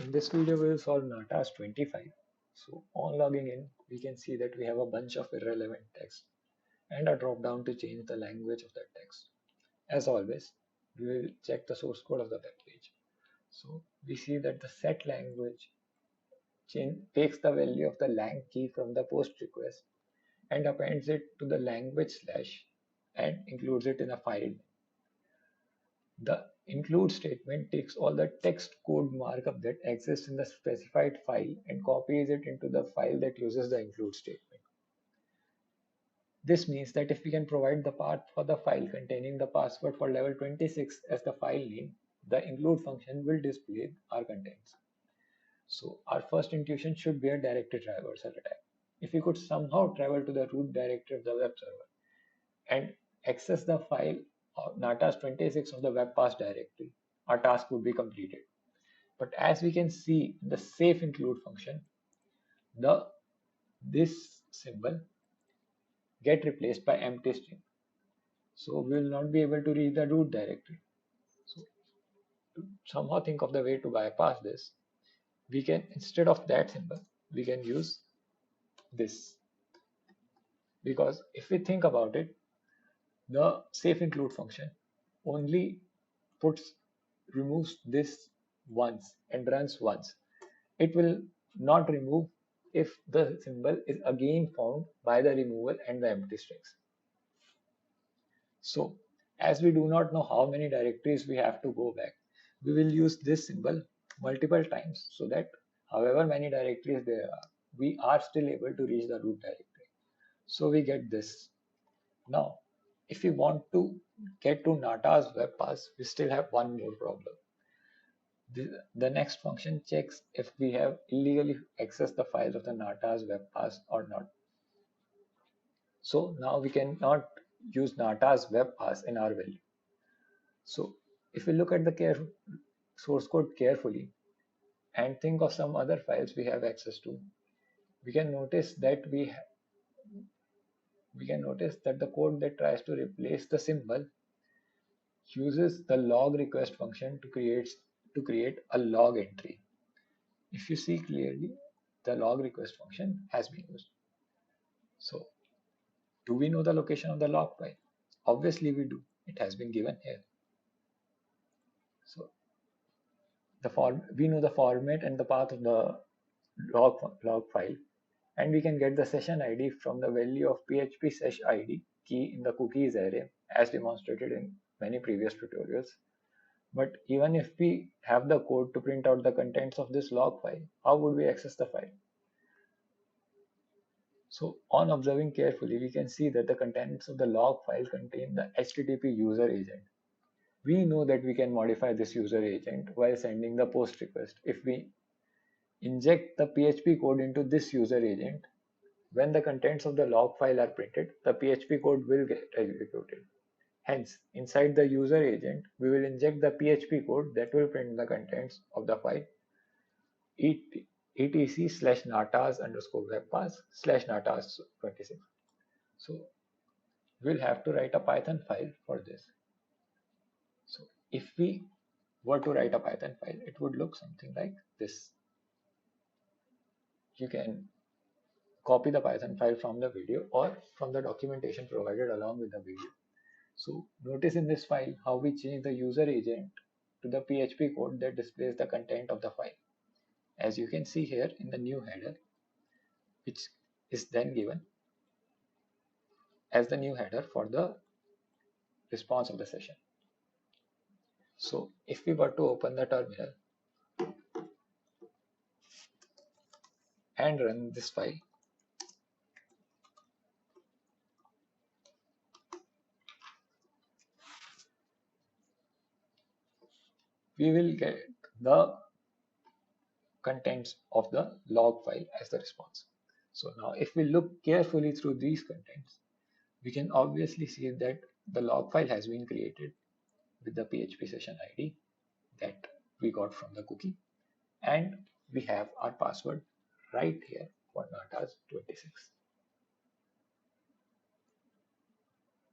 In this video, we will solve Natas 25. So on logging in, we can see that we have a bunch of irrelevant text and a drop down to change the language of that text. As always, we will check the source code of the web page. So we see that the set language takes the value of the lang key from the post request and appends it to the language slash and includes it in a file. The include statement takes all the text code markup that exists in the specified file and copies it into the file that uses the include statement. This means that if we can provide the path for the file containing the password for level 26 as the file name, the include function will display our contents. So our first intuition should be a directory traversal attack. If we could somehow travel to the root directory of the web server and access the file Natas 26 of the web pass directory, our task would be completed. But as we can see in the safe include function, this symbol get replaced by empty string. So we will not be able to read the root directory. So to somehow think of the way to bypass this, we can, instead of that symbol, we can use this. Because if we think about it, the safe include function only removes this once and runs once. It will not remove if the symbol is again found by the removal and the empty strings. So as we do not know how many directories we have to go back, we will use this symbol multiple times so that however many directories there are, we are still able to reach the root directory. So we get this. Now, if we want to get to Natas web pass, we still have one more problem. The next function checks if we have illegally accessed the files of the Natas web pass or not. So now we cannot use Natas web pass in our value. So if we look at the source code carefully and think of some other files we have access to, we can notice that the code that tries to replace the symbol uses the log request function to create a log entry. If you see clearly, the log request function has been used. So do we know the location of the log file? Obviously we do. It has been given here. So we know the format and the path of the log file, and we can get the session ID from the value of php sesh id key in the cookies array as demonstrated in many previous tutorials. But even if we have the code to print out the contents of this log file, how would we access the file? So on observing carefully, we can see that the contents of the log file contain the HTTP user agent. We know that we can modify this user agent while sending the post request. If we inject the PHP code into this user agent, when the contents of the log file are printed, the PHP code will get executed. Hence, inside the user agent, we will inject the PHP code that will print the contents of the file etc/natas_webpass/natas26. So we'll have to write a Python file for this. So if we were to write a Python file, it would look something like this. You can copy the Python file from the video or from the documentation provided along with the video. So notice in this file how we change the user agent to the PHP code that displays the content of the file. As you can see here in the new header, which is then given as the new header for the response of the session. So if we were to open the terminal and run this file, we will get the contents of the log file as the response. So now if we look carefully through these contents, we can obviously see that the log file has been created with the PHP session ID that we got from the cookie, and we have our password right here for Natas 26.